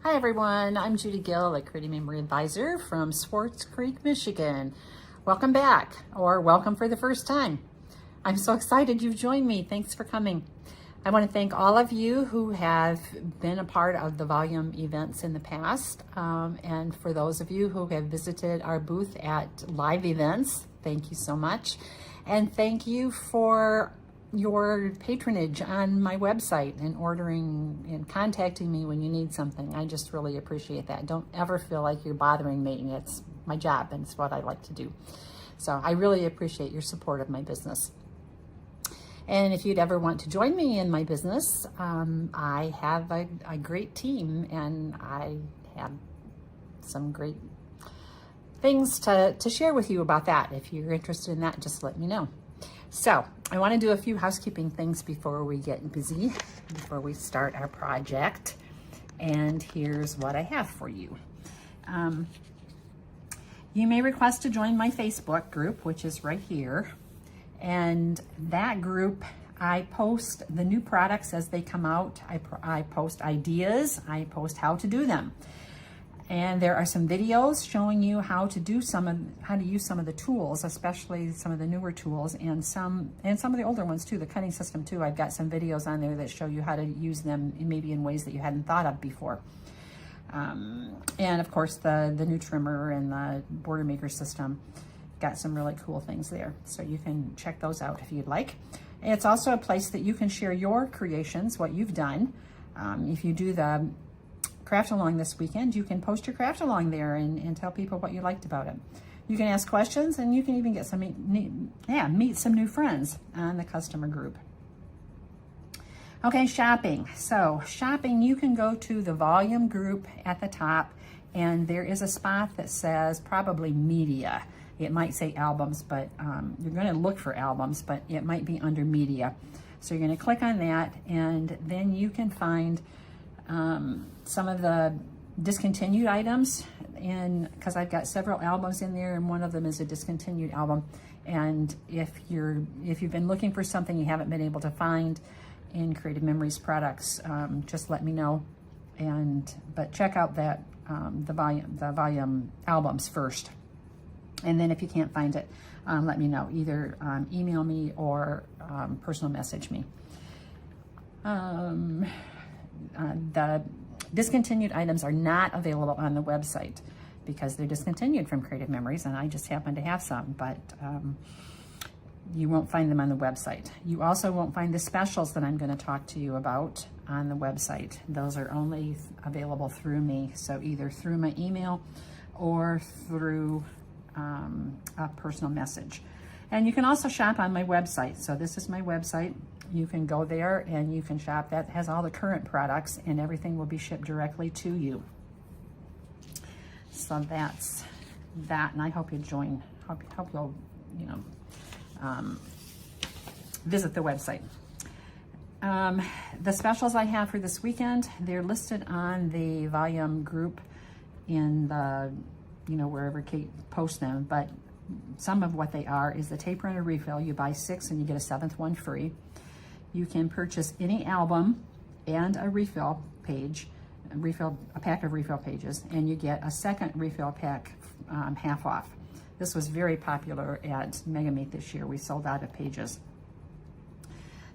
Hi everyone, I'm Judy Gill, a Creative Memory Advisor from Swartz Creek, Michigan. Welcome back, or welcome for the first time. I'm so excited you've joined me. Thanks for coming. I want to thank all of you who have been a part of the volume events in the past, and for those of you who have visited our booth at live events, thank you so much. And thank you for your patronage on my website and ordering and contacting me when you need something. I just really appreciate that. Don't ever feel like you're bothering me. It's my job and it's what I like to do. So I really appreciate your support of my business. And if you'd ever want to join me in my business, I have a great team and I have some great things to share with you about that. If you're interested in that, just let me know. So I want to do a few housekeeping things before we get busy, before we start our project. And here's what I have for you. You may request to join my Facebook group, which is right here. And that group, I post the new products as they come out. I post ideas, I post how to do them. And there are some videos showing you how to use some of the tools, especially some of the newer tools, and some of the older ones too, the cutting system too. I've got some videos on there that show you how to use them maybe in ways that you hadn't thought of before. And of course the new trimmer and the border maker system, got some really cool things there. So you can check those out if you'd like. It's also a place that you can share your creations, what you've done. If you do the craft along this weekend, you can post your craft along there and tell people what you liked about it. You can ask questions and you can even get meet some new friends on the customer group. Okay, shopping. So shopping, you can go to the volume group at the top and there is a spot that says probably media. It might say albums, but you're going to look for albums, but it might be under media. So you're going to click on that and then you can find some of the discontinued items, and because I've got several albums in there and one of them is a discontinued album. And if you've been looking for something you haven't been able to find in Creative Memories products, just let me know. But check out that the volume albums first, and then if you can't find it, let me know. Either email me or personal message me. The discontinued items are not available on the website because they're discontinued from Creative Memories, and I just happen to have some, but you won't find them on the website. You also won't find the specials that I'm going to talk to you about on the website. Those are only available through me, so either through my email or through a personal message. And you can also shop on my website. So this is my website. You can go there and you can shop. That has all the current products and everything will be shipped directly to you. So that's that, and I hope you join. Hope you'll visit the website. The specials I have for this weekend, they're listed on the volume group in the wherever Kate posts them, but some of what they are is the tape runner refill. You buy 6 and you get a 7th one free. You can purchase any album and a refill page, a pack of refill pages, and you get a second refill pack half off. This was very popular at Mega Meet this year. We sold out of pages.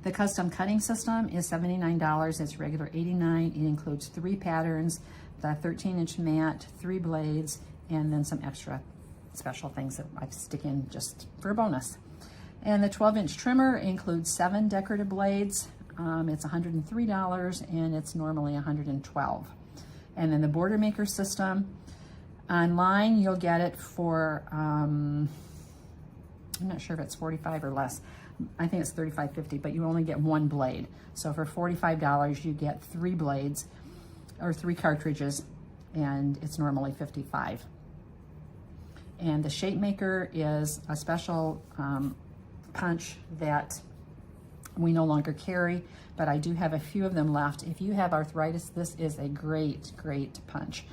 The custom cutting system is $79. It's regular $89. It includes 3 patterns, the 13-inch mat, 3 blades, and then some extra special things that I stick in just for a bonus. And the 12-inch trimmer includes 7 decorative blades. It's $103 and it's normally $112. And then the border maker system, online you'll get it for, I'm not sure if it's $45 or less. I think it's $35.50, but you only get 1 blade. So for $45 you get 3 blades or 3 cartridges, and it's normally $55. And the shape maker is a special punch that we no longer carry, but I do have a few of them left. If you have arthritis, this is a great punch.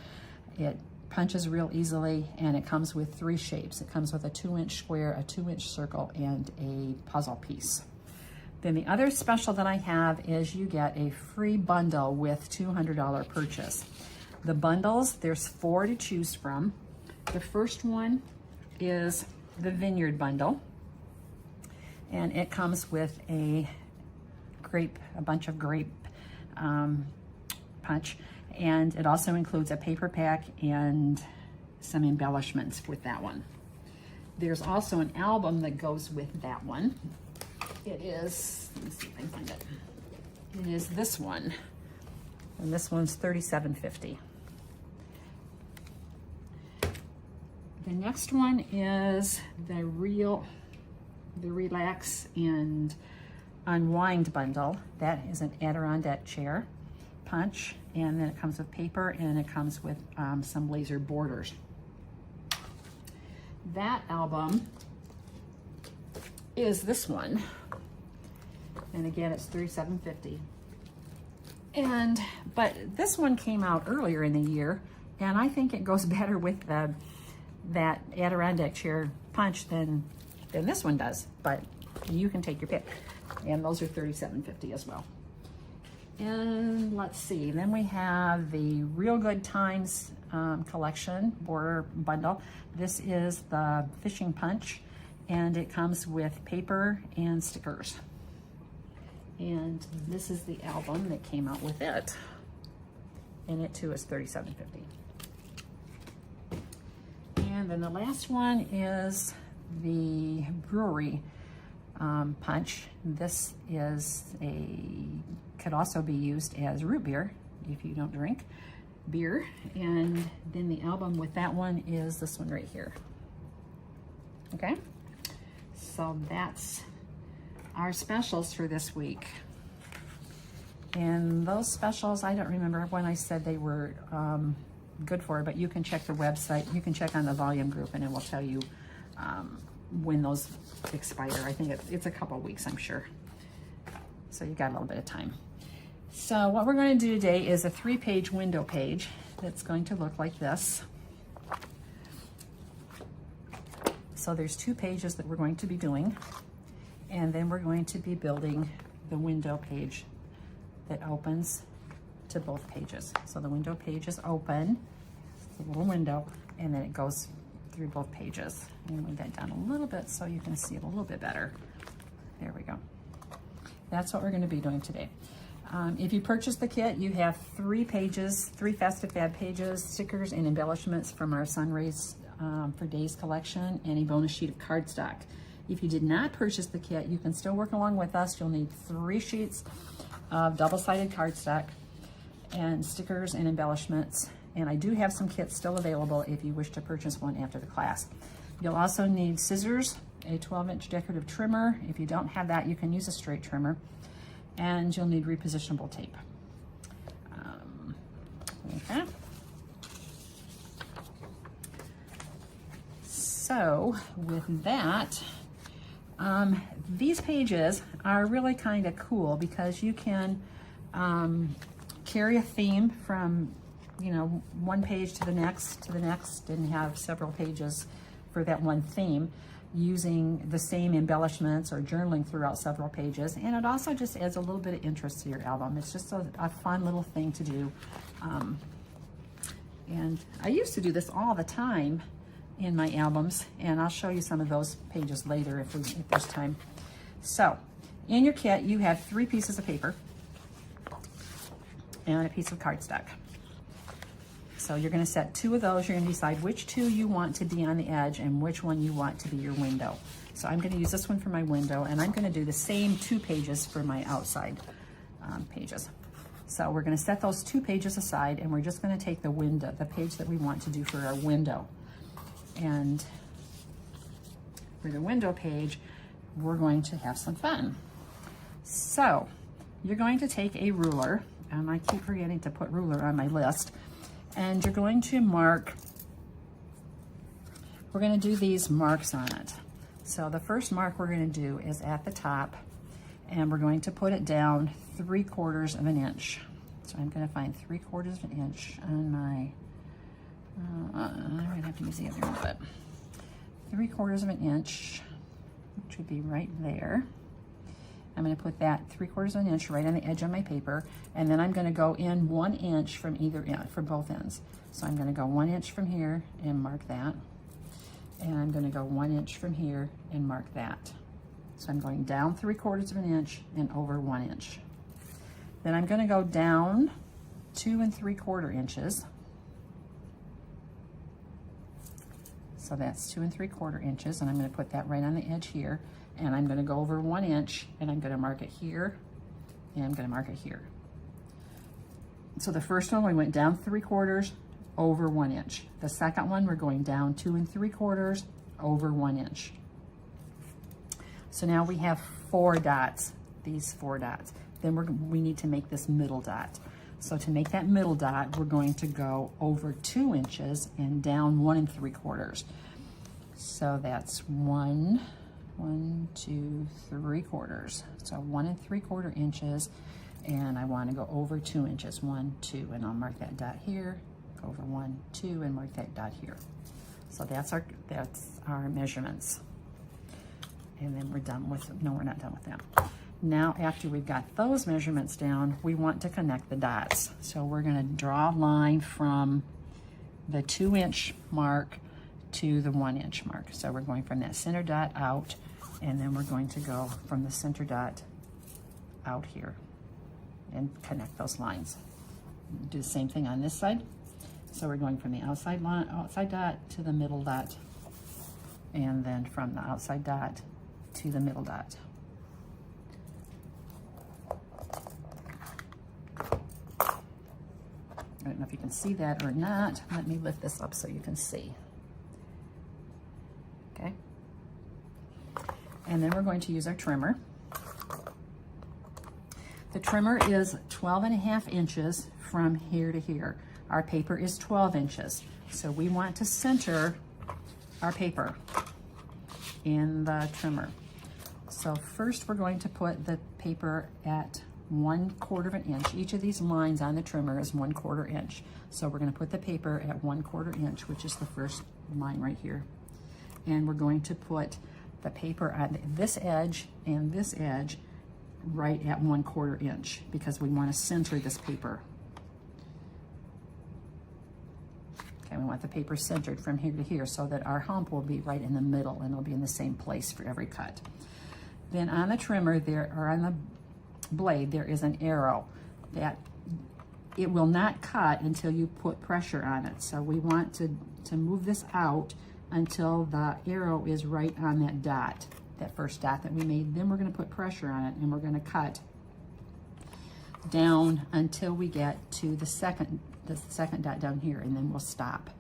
It punches real easily, and it comes with 3 shapes. It comes with a 2-inch square, a 2-inch circle, and a puzzle piece. Then the other special that I have is you get a free bundle with $200 purchase. The bundles, there's 4 to choose from. The first one is the Vineyard bundle, and it comes with a bunch of grape punch, and it also includes a paper pack and some embellishments with that one. There's also an album that goes with that one. It is, let me see if I can find it. It is this one, and this one's $37.50. The next one is the Relax and Unwind bundle. That is an Adirondack chair punch, and then it comes with paper, and it comes with some laser borders. That album is this one, and again it's $37.50. But this one came out earlier in the year, and I think it goes better with that Adirondack chair punch than this one does, but you can take your pick. And those are $37.50 as well. And let's see, then we have the Real Good Times collection border bundle. This is the fishing punch, and it comes with paper and stickers. And this is the album that came out with it, and it too is $37.50. And then the last one is the brewery punch. This could also be used as root beer if you don't drink beer. And then the album with that one is this one right here. Okay, so that's our specials for this week. And those specials, I don't remember when I said they were good for, but you can check the website. You can check on the volume group, and it will tell you when those expire. I think it's a couple weeks, I'm sure. So you got a little bit of time. So what we're going to do today is a 3-page window page that's going to look like this. So there's 2 pages that we're going to be doing, and then we're going to be building the window page that opens to both pages. So the window page is open, it's a little window, and then it goes through both pages. I'm gonna move that down a little bit so you can see it a little bit better. There we go. That's what we're gonna be doing today. If you purchase the kit, you have 3 pages, 3 Festive Fab pages, stickers and embellishments from our Sunrays for Days collection, and a bonus sheet of cardstock. If you did not purchase the kit, you can still work along with us. You'll need 3 sheets of double-sided cardstock and stickers and embellishments. And I do have some kits still available if you wish to purchase one after the class. You'll also need scissors, a 12-inch decorative trimmer. If you don't have that, you can use a straight trimmer. And you'll need repositionable tape. Okay. So with that, these pages are really kind of cool because you can carry a theme from, you know, one page to the next and have several pages for that one theme using the same embellishments or journaling throughout several pages. And it also just adds a little bit of interest to your album. It's just a fun little thing to do. And I used to do this all the time in my albums, and I'll show you some of those pages later if there's time. So in your kit, you have 3 pieces of paper and a piece of cardstock. So you're going to set 2 of those. You're going to decide which 2 you want to be on the edge and which one you want to be your window. So I'm going to use this one for my window, and I'm going to do the same 2 pages for my outside pages. So we're going to set those 2 pages aside, and we're just going to take the window, the page that we want to do for our window. And for the window page, we're going to have some fun. So you're going to take a ruler, and I keep forgetting to put ruler on my list, and you're going to mark, we're going to do these marks on it. So the first mark we're going to do is at the top, and we're going to put it down 3/4 of an inch. So I'm going to find 3/4 of an inch on my, I'm going to have to use the other one, but 3/4 of an inch, which would be right there. I'm going to put that 3/4 of an inch right on the edge of my paper, and then I'm going to go in 1 inch from either end, from both ends. So I'm going to go 1 inch from here and mark that, and I'm going to go 1 inch from here and mark that. So I'm going down 3/4 of an inch and over 1 inch. Then I'm going to go down 2 3/4 inches. So that's 2 3/4 inches, and I'm going to put that right on the edge here. And I'm going to go over 1 inch, and I'm going to mark it here, and I'm going to mark it here. So the first one, we went down 3/4 over 1 inch. The second one, we're going down 2 3/4 over 1 inch. So now we have 4 dots, these 4 dots. Then we need to make this middle dot. So to make that middle dot, we're going to go over 2 inches and down 1 3/4. So that's 1, 2, 3/4. So 1 3/4 inches, and I want to go over 2 inches, 1, 2, and I'll mark that dot here, over 1, 2, and mark that dot here. So that's our measurements. And then we're done with, no, we're not done with them. Now, after we've got those measurements down, we want to connect the dots. So we're going to draw a line from the 2 inch mark to the 1 inch mark. So we're going from that center dot out, and then we're going to go from the center dot out here and connect those lines. Do the same thing on this side. So we're going from the outside dot to the middle dot, and then from the outside dot to the middle dot. I don't know if you can see that or not. Let me lift this up so you can see. Okay. And then we're going to use our trimmer. The trimmer is 12.5 inches from here to here. Our paper is 12 inches. So we want to center our paper in the trimmer. So first we're going to put the paper at 1/4 of an inch. Each of these lines on the trimmer is 1/4 inch. So we're going to put the paper at 1/4 inch, which is the first line right here. And we're going to put the paper on this edge and this edge right at 1/4 inch because we want to center this paper. Okay, we want the paper centered from here to here so that our hump will be right in the middle and it'll be in the same place for every cut. Then on the trimmer or on the blade, there is an arrow that it will not cut until you put pressure on it. So we want to move this out until the arrow is right on that dot, that first dot that we made. Then we're going to put pressure on it, and we're going to cut down until we get to the second dot down here, and then we'll stop.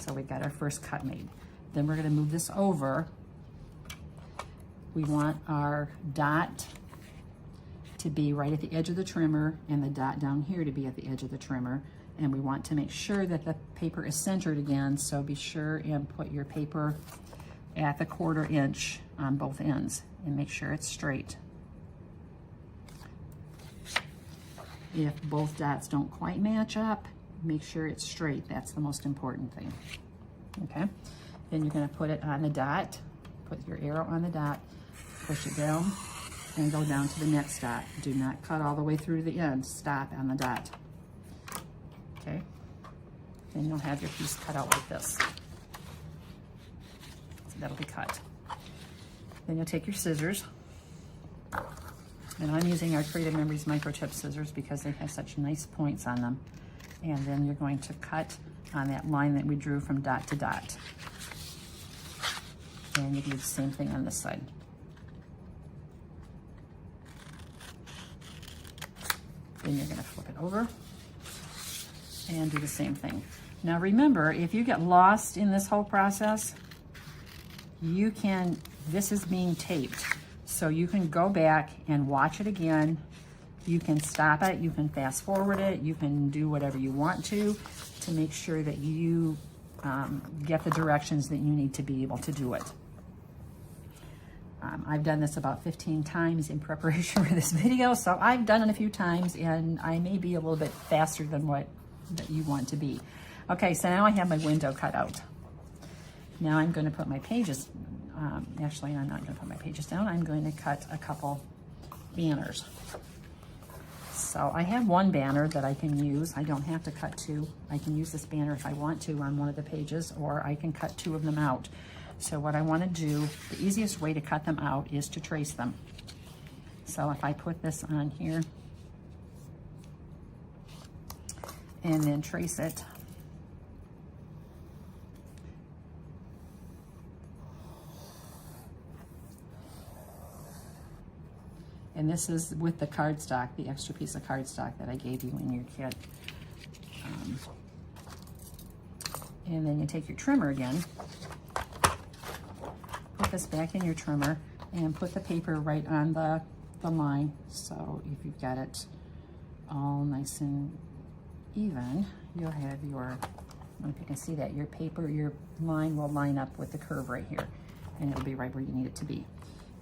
So we got our first cut made. Then we're going to move this over. We want our dot to be right at the edge of the trimmer and the dot down here to be at the edge of the trimmer. And we want to make sure that the paper is centered again, so be sure and put your paper at the 1/4 inch on both ends and make sure it's straight. If both dots don't quite match up, make sure it's straight. That's the most important thing. Okay, then you're going to put it on the dot, put your arrow on the dot, push it down, and go down to the next dot. Do not cut all the way through to the end. Stop on the dot. Okay, then you'll have your piece cut out like this. So that'll be cut. Then you'll take your scissors, and I'm using our Creative Memories microchip scissors because they have such nice points on them. And then you're going to cut on that line that we drew from dot to dot. And you do the same thing on this side. Then you're going to flip it over and do the same thing. Now remember, if you get lost in this whole process, this is being taped. So you can go back and watch it again. You can stop it, you can fast forward it, you can do whatever you want to make sure that you get the directions that you need to be able to do it. I've done this about 15 times in preparation for this video, so I've done it a few times and I may be a little bit faster than what that you want to be. Okay, so now I have my window cut out. Now I'm going to put my pages Actually, I'm not going to put my pages down. I'm going to cut a couple banners. So I have one banner that I can use. I don't have to cut two. I can use this banner if I want to on one of the pages, or I can cut two of them out. So what I want to do, the easiest way to cut them out is to trace them. So if I put this on here and then trace it, and this is with the cardstock, the extra piece of cardstock that I gave you in your kit. And then you take your trimmer again, put this back in your trimmer, and put the paper right on the line. So if you've got it all nice and even, you'll have your, I don't know if you can see that, your paper, your line will line up with the curve right here, and it'll be right where you need it to be.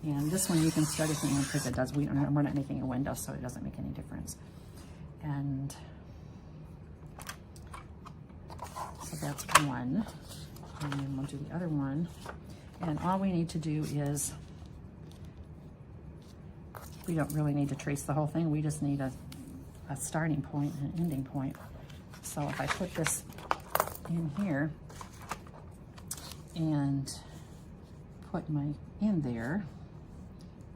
And this one you can start at the end because it does, we're not making a window, so it doesn't make any difference. And so that's one. And then we'll do the other one. And all we need to do is, we don't really need to trace the whole thing. We just need a starting point and an ending point. So if I put this in here and put my in there,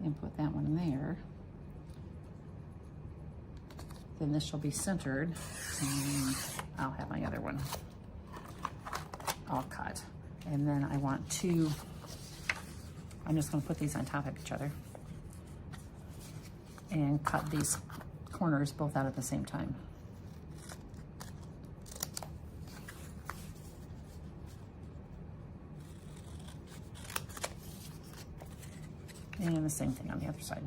and put that one there, then this shall be centered, and I'll have my other one all cut. And then I want two, I'm just going to put these on top of each other and cut these corners both out at the same time. And the same thing on the other side.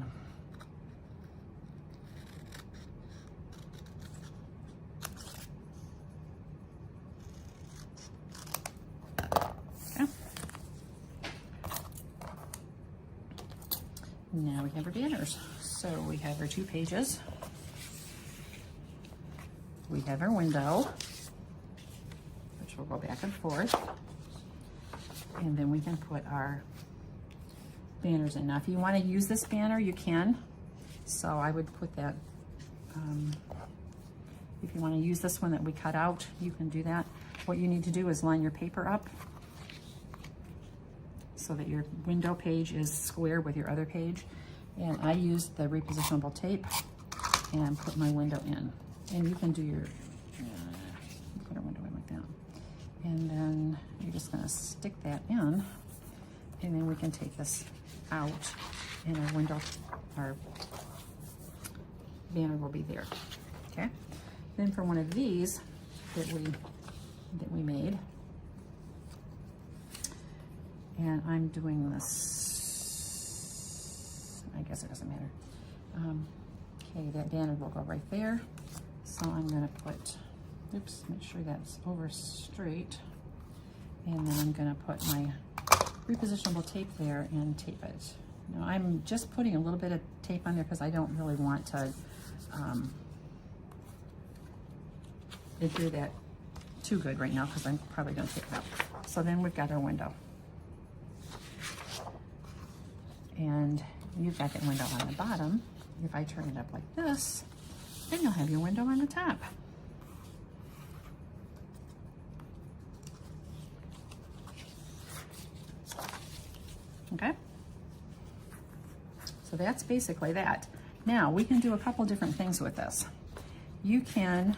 Okay. Now we have our banners. So we have our 2 pages. We have our window, which will go back and forth. And then we can put our banners in. Now if you want to use this banner, you can. So I would put that, if you want to use this one that we cut out, you can do that. What you need to do is line your paper up so that your window page is square with your other page. And I used the repositionable tape and put my window in. And you can do your, put a window in like that. And then you're just going to stick that in, and then we can take this out, and our window, our banner will be there. Okay. Then for one of these that we made, and I'm doing this, I guess it doesn't matter. Okay, that banner will go right there. So I'm going to put, oops, make sure that's over straight, and then I'm going to put my repositionable tape there and tape it. Now I'm just putting a little bit of tape on there because I don't really want to adhere that too good right now, because I'm probably going to take it out. So then we've got our window. And you've got that window on the bottom. If I turn it up like this, then you'll have your window on the top. Okay, so that's basically that. Now we can do a couple different things with this. You can,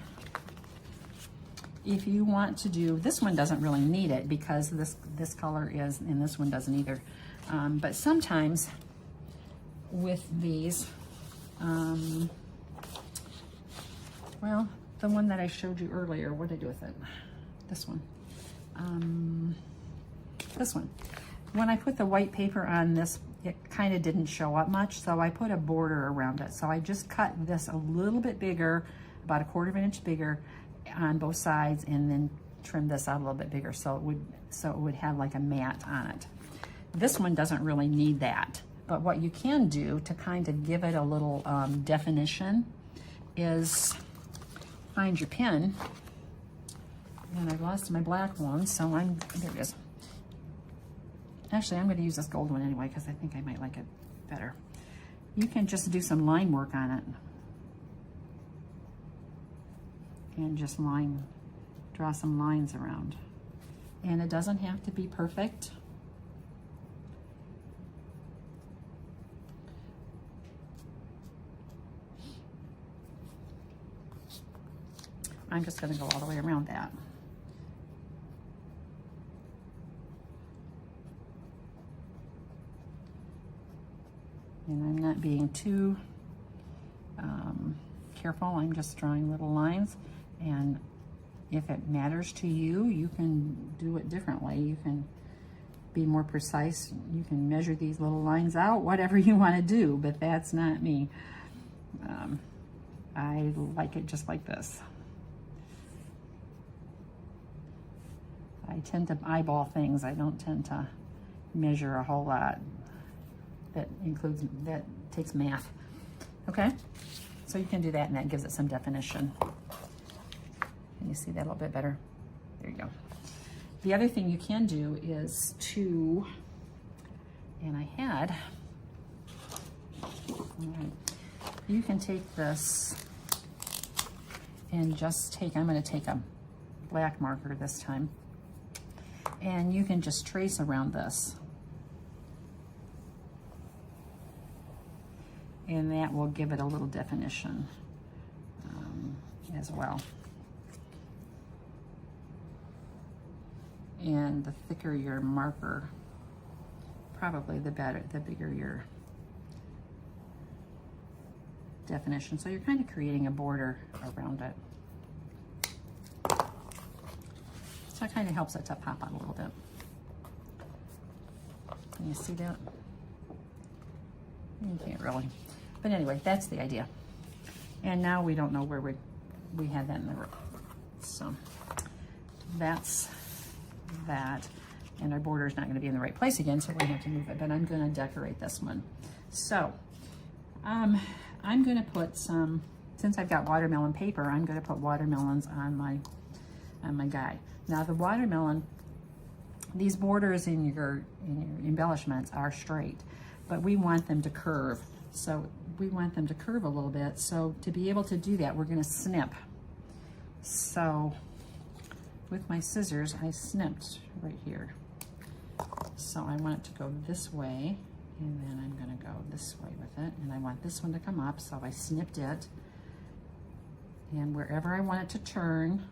if you want to do, this one doesn't really need it because this color is, and this one doesn't either. But sometimes with these, well, the one that I showed you earlier, what did I do with it? This one. This one. When I put the white paper on this, it kind of didn't show up much, so I put a border around it. So I just cut this a little bit bigger, about 1/4 inch bigger on both sides, and then trimmed this out a little bit bigger so it would have like a mat on it. This one doesn't really need that, but what you can do to kind of give it a little definition is find your pen, and I've lost my black one, so there it is. Actually, I'm going to use this gold one anyway because I think I might like it better. You can just do some line work on it. And just draw some lines around. And it doesn't have to be perfect. I'm just going to go all the way around that. And I'm not being too careful. I'm just drawing little lines. And if it matters to you, you can do it differently. You can be more precise. You can measure these little lines out, whatever you want to do, but that's not me. I like it just like this. I tend to eyeball things. I don't tend to measure a whole lot. That takes math. Okay, so you can do that, and that gives it some definition. Can you see that a little bit better? There you go. The other thing you can do is you can take this and just I'm going to take a black marker this time, and you can just trace around this. And that will give it a little definition as well. And the thicker your marker, probably the bigger your definition. So you're kind of creating a border around it. So it kind of helps it to pop out a little bit. Can you see that? You can't really. But anyway, that's the idea. And now we don't know where we had that in the room. So that's that. And our border is not going to be in the right place again, so we're going to have to move it. But I'm going to decorate this one. So I'm going to put some, since I've got watermelon paper, I'm going to put watermelons on my guy. Now the watermelon, these borders in your embellishments are straight, but we want them to curve. So we want them to curve a little bit. So to be able to do that, we're going to snip. So with my scissors, I snipped right here. So I want it to go this way, and then I'm going to go this way with it. And I want this one to come up, so I snipped it. And wherever I want it to turn,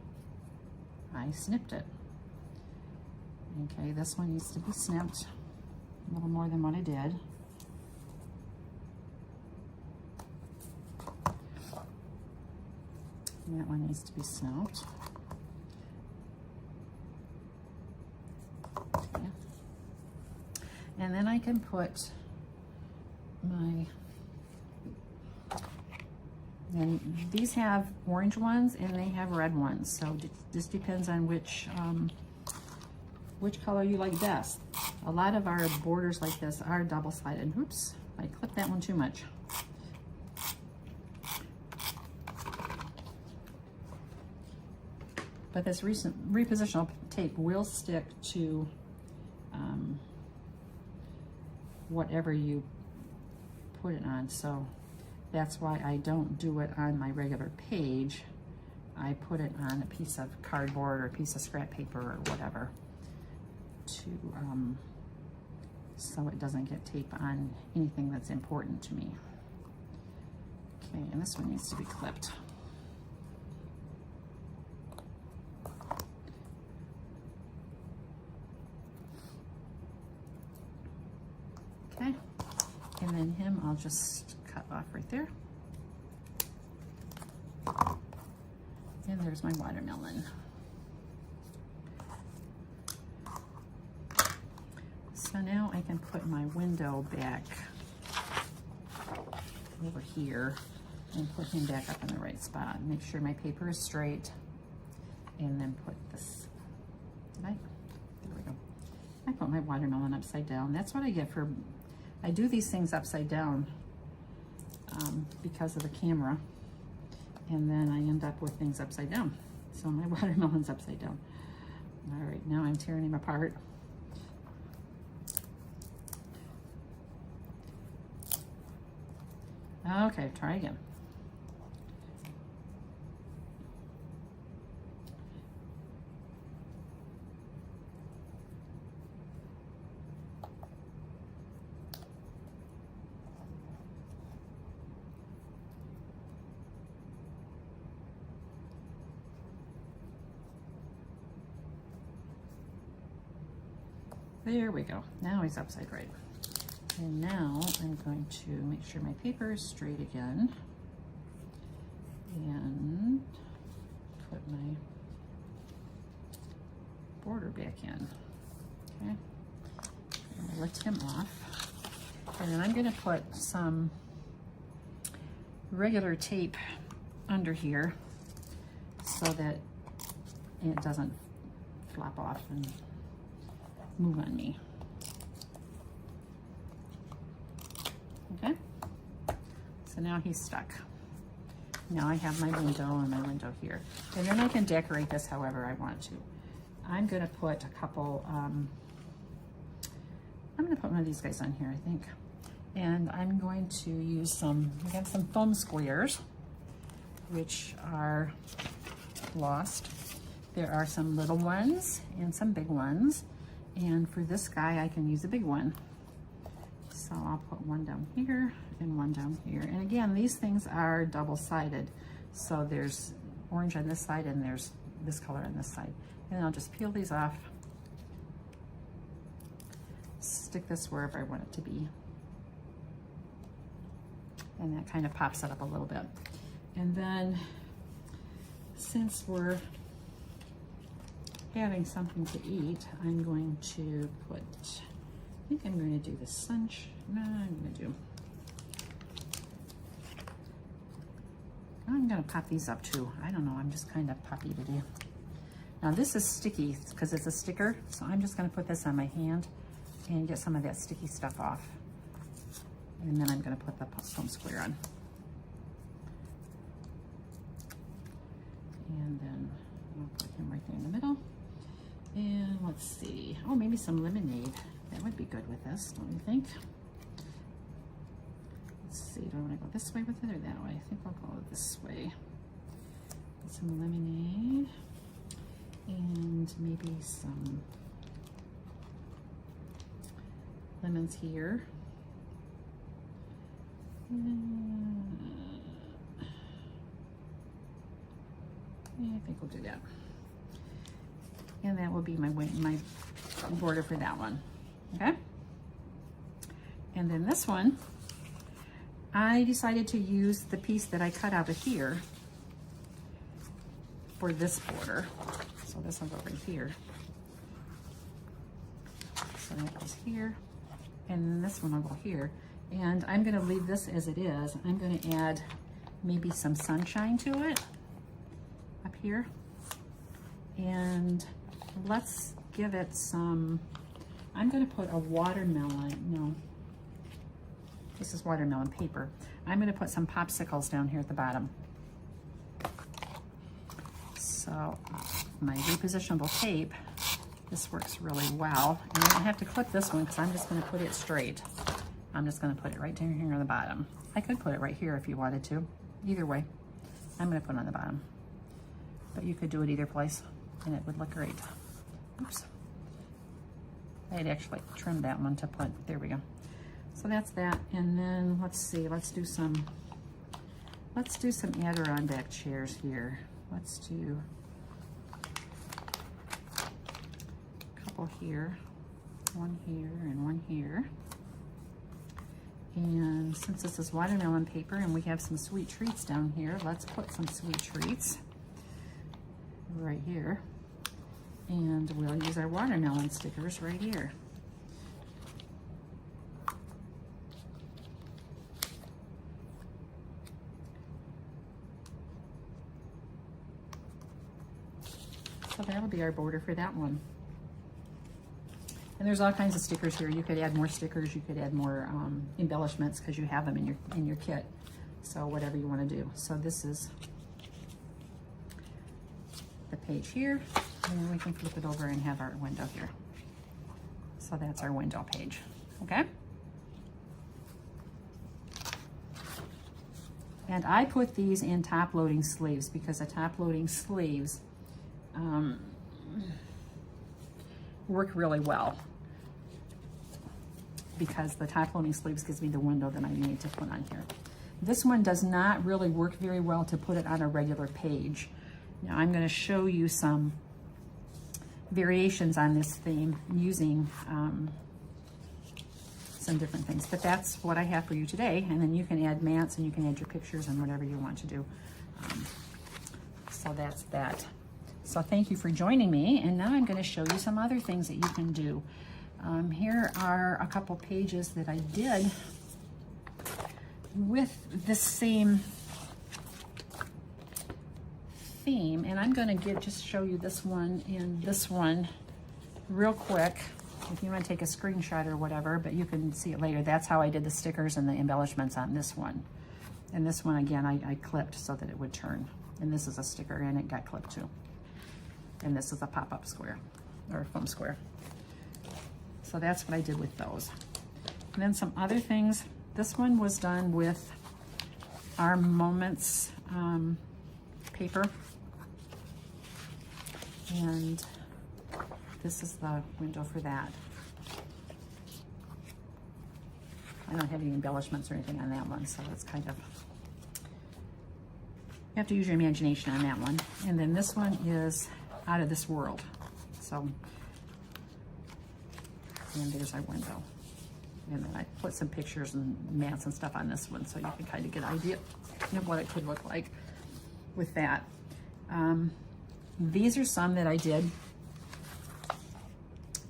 I snipped it. Okay, this one needs to be snipped a little more than what I did. And that one needs to be snipped. Okay. And then I can put and these have orange ones and they have red ones. So this depends on which color you like best. A lot of our borders like this are double-sided. Oops, I clipped that one too much. But this recent repositional tape will stick to whatever you put it on. So that's why I don't do it on my regular page. I put it on a piece of cardboard or a piece of scrap paper or whatever to so it doesn't get tape on anything that's important to me. Okay, and this one needs to be clipped. Okay, and then him I'll just cut off right there. And there's my watermelon. So now I can put my window back over here and put him back up in the right spot. Make sure my paper is straight, and then put this, there we go. I put my watermelon upside down. That's what I get for, I do these things upside down because of the camera, and then I end up with things upside down. So my watermelon's upside down. All right, now I'm tearing him apart. Okay, try again. There we go. Now he's upside right. And now I'm going to make sure my paper is straight again and put my border back in. Okay, I'm gonna lift him off. And then I'm gonna put some regular tape under here so that it doesn't flop off and move on me. Okay, so now he's stuck. Now I have my window and my window here. And then I can decorate this however I want to. I'm gonna put a couple, I'm gonna put one of these guys on here, I think. And I'm going to use we have some foam squares, which are glossed. There are some little ones and some big ones. And for this guy, I can use a big one. So I'll put one down here and one down here. And again, these things are double-sided. So there's orange on this side and there's this color on this side. And I'll just peel these off, stick this wherever I want it to be. And that kind of pops it up a little bit. And then since we're having something to eat, I'm going to put, I think I'm going to do the I'm going to pop these up too. I don't know, I'm just kind of poppy today. Now this is sticky because it's a sticker, so I'm just going to put this on my hand and get some of that sticky stuff off. And then I'm going to put the foam square on. And then I'll put him right there in the middle. And let's see, oh, maybe some lemonade. That would be good with this, don't you think? Let's see, do I want to go this way with it or that way? I think I'll go this way. Get some lemonade and maybe some lemons here. Yeah, I think we'll do that. And that will be my border for that one, okay? And then this one, I decided to use the piece that I cut out of here for this border. So this will go right here. So that goes here, and this one will go here. And I'm gonna leave this as it is. I'm gonna add maybe some sunshine to it up here. And let's give it some, I'm gonna put a watermelon, no, this is watermelon paper. I'm gonna put some popsicles down here at the bottom. So my repositionable tape, this works really well. And I don't have to clip this one because I'm just gonna put it straight. I'm just gonna put it right down here on the bottom. I could put it right here if you wanted to. Either way, I'm gonna put it on the bottom. But you could do it either place and it would look great. Oops. I had actually trimmed that one to put, there we go. So that's that. And then let's see, let's do some Adirondack chairs here. Let's do a couple here, one here and one here. And since this is watermelon paper and we have some sweet treats down here, let's put some sweet treats right here. And we'll use our watermelon stickers right here. So that'll be our border for that one. And there's all kinds of stickers here. You could add more stickers, you could add more embellishments because you have them in your kit. So whatever you want to do. So this is the page here, and then we can flip it over and have our window here. So that's our window page, okay? And I put these in top loading sleeves because the top loading sleeves work really well, because the top loading sleeves gives me the window that I need to put on here. This one does not really work very well to put it on a regular page. Now I'm going to show you some variations on this theme using some different things, but that's what I have for you today. And then you can add mats and you can add your pictures and whatever you want to do. So that's that. So thank you for joining me, and now I'm going to show you some other things that you can do. Here are a couple pages that I did with the same theme, and I'm going to just show you this one and this one real quick if you want to take a screenshot or whatever, but you can see it later. That's how I did the stickers and the embellishments on this one. And this one, again, I clipped so that it would turn. And this is a sticker, and it got clipped too. And this is a pop-up square, or foam square. So that's what I did with those. And then some other things. This one was done with our Moments paper. And this is the window for that. I don't have any embellishments or anything on that one, so it's kind of, you have to use your imagination on that one. And then this one is Out of This World. So, and there's our window. And then I put some pictures and mats and stuff on this one, so you can kind of get an idea of what it could look like with that. These are some that I did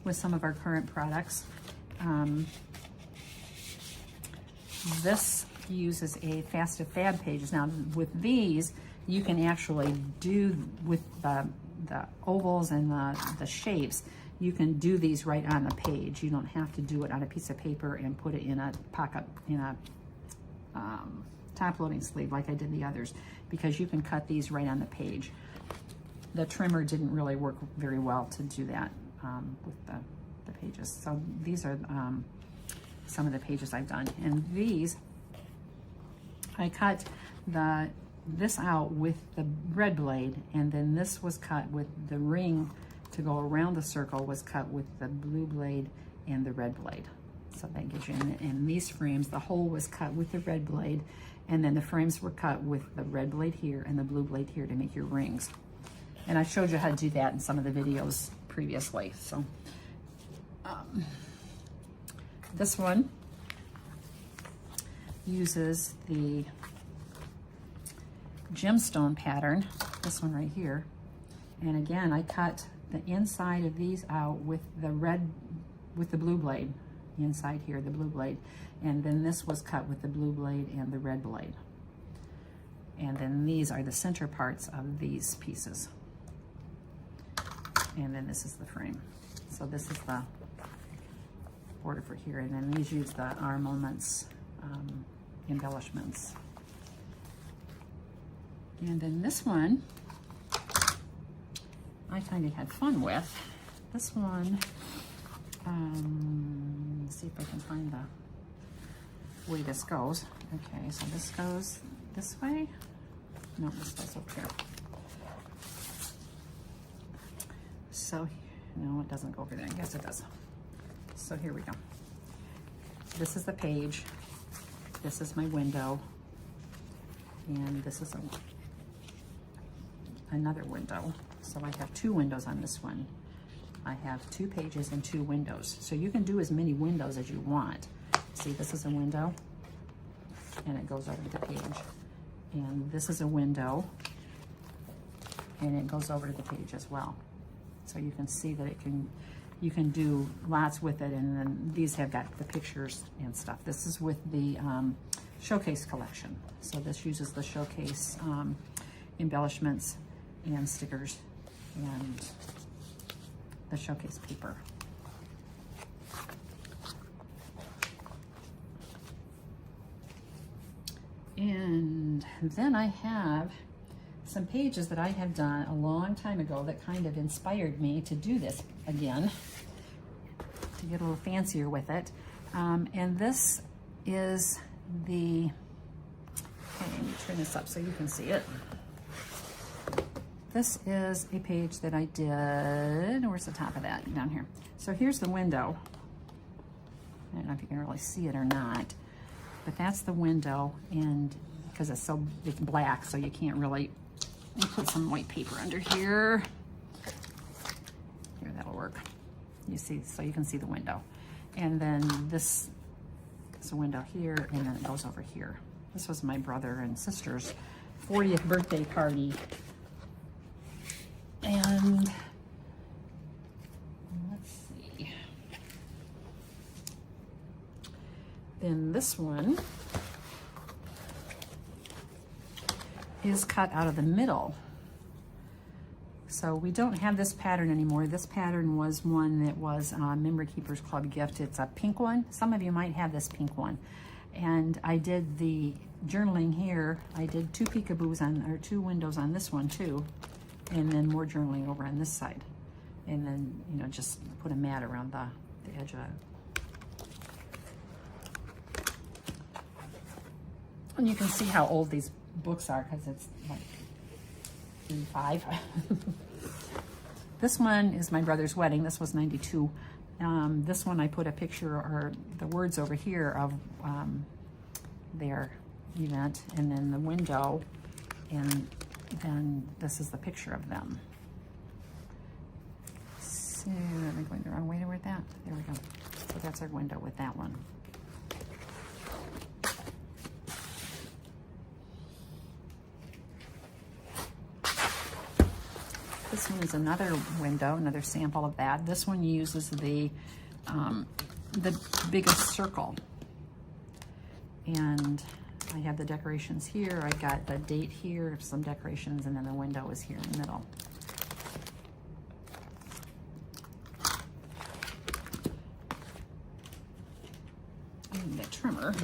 with some of our current products. This uses a Fast to Fab pages. Now with these, you can actually do with the ovals and the shapes, you can do these right on the page. You don't have to do it on a piece of paper and put it in a pocket, in a top loading sleeve like I did the others, because you can cut these right on the page. The trimmer didn't really work very well to do that with the pages. So these are some of the pages I've done. And these, I cut this out with the red blade, and then this was cut with the ring to go around the circle, was cut with the blue blade and the red blade. So that gives you, in these frames, the hole was cut with the red blade, and then the frames were cut with the red blade here and the blue blade here to make your rings. And I showed you how to do that in some of the videos previously. So this one uses the gemstone pattern, this one right here. And again, I cut the inside of these out with the blue blade, inside here, the blue blade. And then this was cut with the blue blade and the red blade. And then these are the center parts of these pieces. And then this is the frame. So this is the border for here. And then these use our Moments embellishments. And then this one, I kind of had fun with. This one, let's see if I can find the way this goes. Okay, so this goes this way. No, this goes up here. So, no, it doesn't go over there. I guess it does. So here we go. This is the page. This is my window. And this is another window. So I have two windows on this one. I have 2 pages and 2 windows. So you can do as many windows as you want. See, this is a window, and it goes over to the page. And this is a window, and it goes over to the page as well. So you can see that you can do lots with it, and then these have got the pictures and stuff. This is with the Showcase collection. So this uses the Showcase embellishments and stickers and the Showcase paper. And then I have some pages that I have done a long time ago that kind of inspired me to do this again, to get a little fancier with it. And this is the let me turn this up so you can see it. This is a page that I did. Where's the top of that? Down here. So here's the window. I don't know if you can really see it or not, but that's the window, and because it's black, so you can't really. Let me put some white paper under here. Here, that'll work. You see, so you can see the window. And then this is a window here, and then it goes over here. This was my brother and sister's 40th birthday party. And let's see. Then this one is cut out of the middle. So we don't have this pattern anymore. This pattern was one that was a Member Keepers Club gift. It's a pink one. Some of you might have this pink one. And I did the journaling here. I did 2 peekaboos on, or 2 windows on this one too. And then more journaling over on this side. And then, you know, just put a mat around the edge of it. And you can see how old these books are, because it's like 85. This one is my brother's wedding. This was 92. This one I put a picture or the words over here of their event, and then the window, and then this is the picture of them. So, am I going the wrong way to read that? There we go. So that's our window with that one. This one is another window, another sample of that. This one uses the biggest circle. And I have the decorations here. I got the date here, some decorations, and then the window is here in the middle. And the trimmer.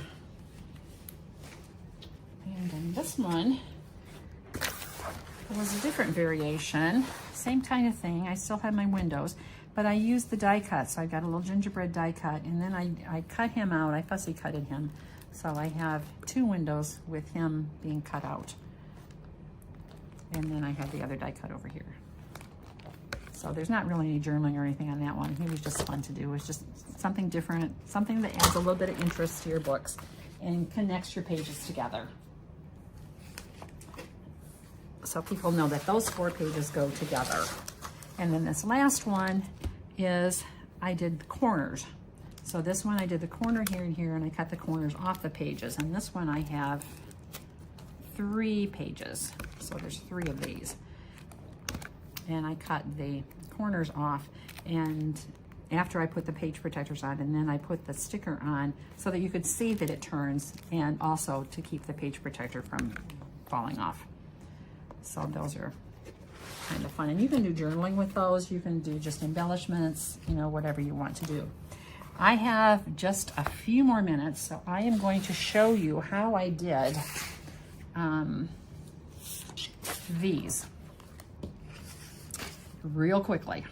And then this one was a different variation. Same kind of thing. I still have my windows, but I used the die cut. So I got a little gingerbread die cut, and then I cut him out. I fussy cutted him. So I have 2 windows with him being cut out. And then I have the other die cut over here. So there's not really any journaling or anything on that one. It was just fun to do. It was just something different, something that adds a little bit of interest to your books and connects your pages together. So people know that those 4 pages go together. And then this last one is, I did the corners. So this one I did the corner here and here, and I cut the corners off the pages. And this one I have 3 pages. So there's 3 of these. And I cut the corners off, and after I put the page protectors on, and then I put the sticker on so that you could see that it turns, and also to keep the page protector from falling off. So those are kind of fun. And you can do journaling with those. You can do just embellishments, you know, whatever you want to do. I have just a few more minutes, so I am going to show you how I did these real quickly.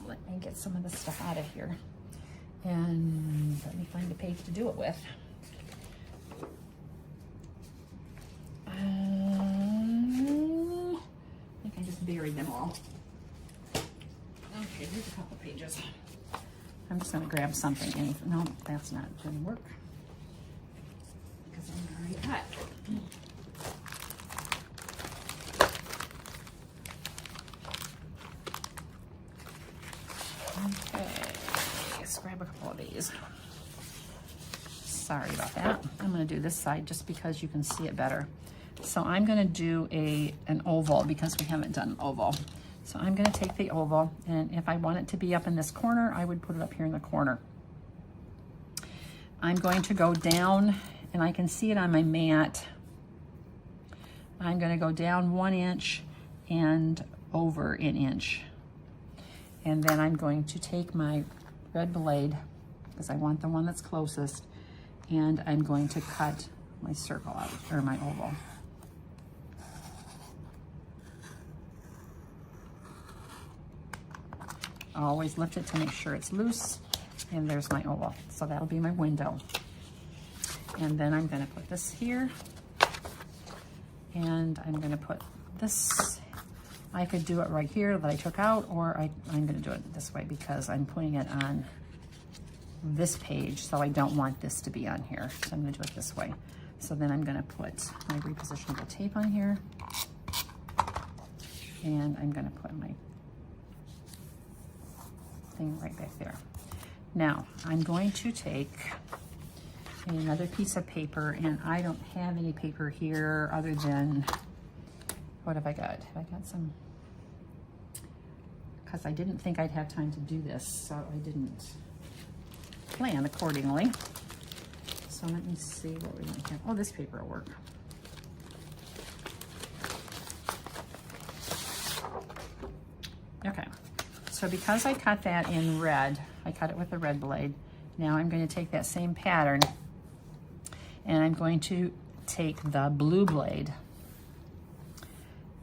Let me get some of this stuff out of here, and let me find a page to do it with. I think I just buried them all. Okay, here's a couple pages. I'm just going to grab something. No, that's not going to work because I'm already cut. Okay, let's grab a couple of these. Sorry about that. I'm going to do this side just because you can see it better. So I'm going to do an oval because we haven't done an oval. So I'm going to take the oval, and if I want it to be up in this corner, I would put it up here in the corner. I'm going to go down, and I can see it on my mat. I'm going to go down 1 inch and over an inch. And then I'm going to take my red blade, because I want the one that's closest, and I'm going to cut my circle out, or my oval. Always lift it to make sure it's loose, and there's my oval. So that'll be my window. And then I'm going to put this here, And I'm gonna put this, I could do it right here that I took out, or I'm gonna do it this way because I'm putting it on this page, so I don't want this to be on here. So I'm gonna do it this way. So then I'm gonna put my repositionable tape on here, and I'm gonna put my thing right back there. Now, I'm going to take another piece of paper, and I don't have any paper here other than, what have I got? Have I got some, because I didn't think I'd have time to do this, so I didn't plan accordingly. So let me see what we might have. Oh, this paper will work. Okay, so because I cut that in red, I cut it with a red blade. Now I'm going to take that same pattern and I'm going to take the blue blade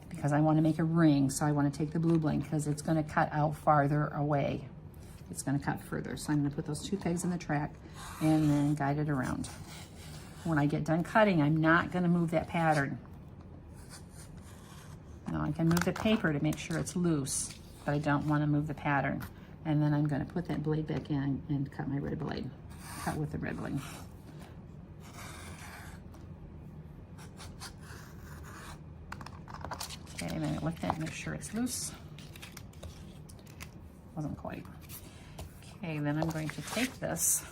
because I want to make a ring. So I want to take the blue blade because it's going to cut out farther away. It's going to cut further. So I'm going to put those 2 pegs in the track and then guide it around. When I get done cutting, I'm not going to move that pattern. Now I can move the paper to make sure it's loose, but I don't want to move the pattern. And then I'm going to put that blade back in and cut my red blade. Cut with the red blade. Okay, and then I lift that, make sure it's loose. Wasn't quite. Okay, then I'm going to take this,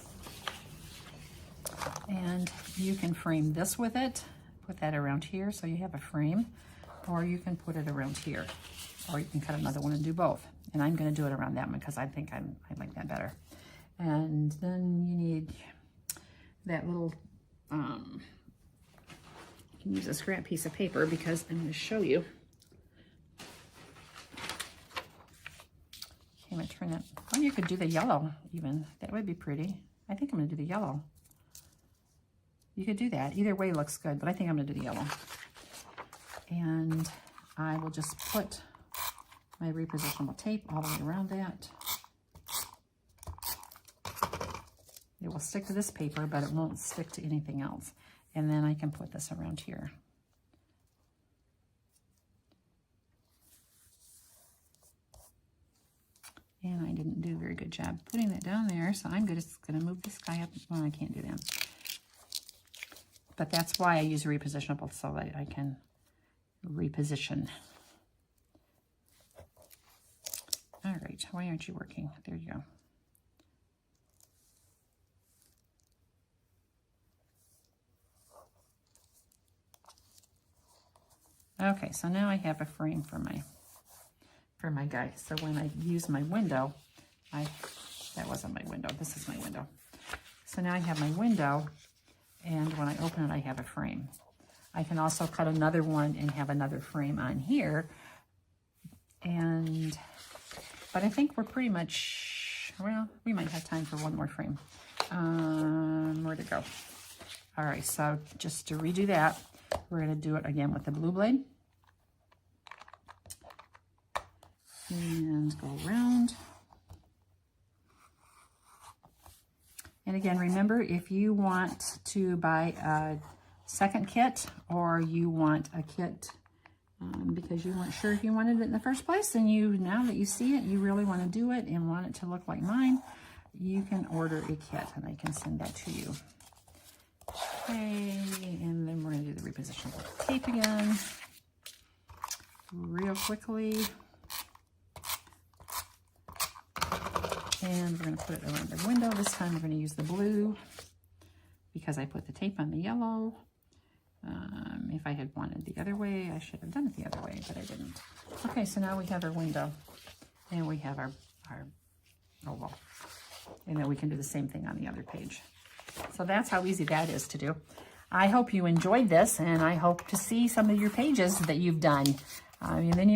and you can frame this with it. Put that around here so you have a frame, or you can put it around here, or you can cut another one and do both. And I'm going to do it around that one because I think I like that better. And then you need that little, you can use a scrap piece of paper because I'm going to show you. Okay, I'm going to turn that. Oh, you could do the yellow even. That would be pretty. I think I'm going to do the yellow. You could do that. Either way looks good, but I think I'm going to do the yellow. And I will just put my repositionable tape all the way around that. It will stick to this paper, but it won't stick to anything else. And then I can put this around here. And I didn't do a very good job putting that down there, so I'm just going to move this guy up. Well, I can't do that. But that's why I use a repositionable, so that I can reposition. All right, why aren't you working? There you go. Okay, so now I have a frame for my guy. So when I use my window, that wasn't my window, this is my window. So now I have my window, and when I open it, I have a frame. I can also cut another one and have another frame on here. But I think we're pretty much, well, we might have time for one more frame. Where'd it go? All right, so just to redo that, we're gonna do it again with the blue blade. And go around. And again, remember, if you want to buy a second kit, or you want a kit because you weren't sure if you wanted it in the first place, and now that you see it, you really want to do it and want it to look like mine, you can order a kit and I can send that to you. Okay, and then we're going to do the repositionable tape again real quickly. And we're going to put it around the window. This time we're going to use the blue because I put the tape on the yellow. If I had wanted the other way, I should have done it the other way, but I didn't. Okay, so now we have our window and we have our oval. And then we can do the same thing on the other page. So that's how easy that is to do. I hope you enjoyed this, and I hope to see some of your pages that you've done in the near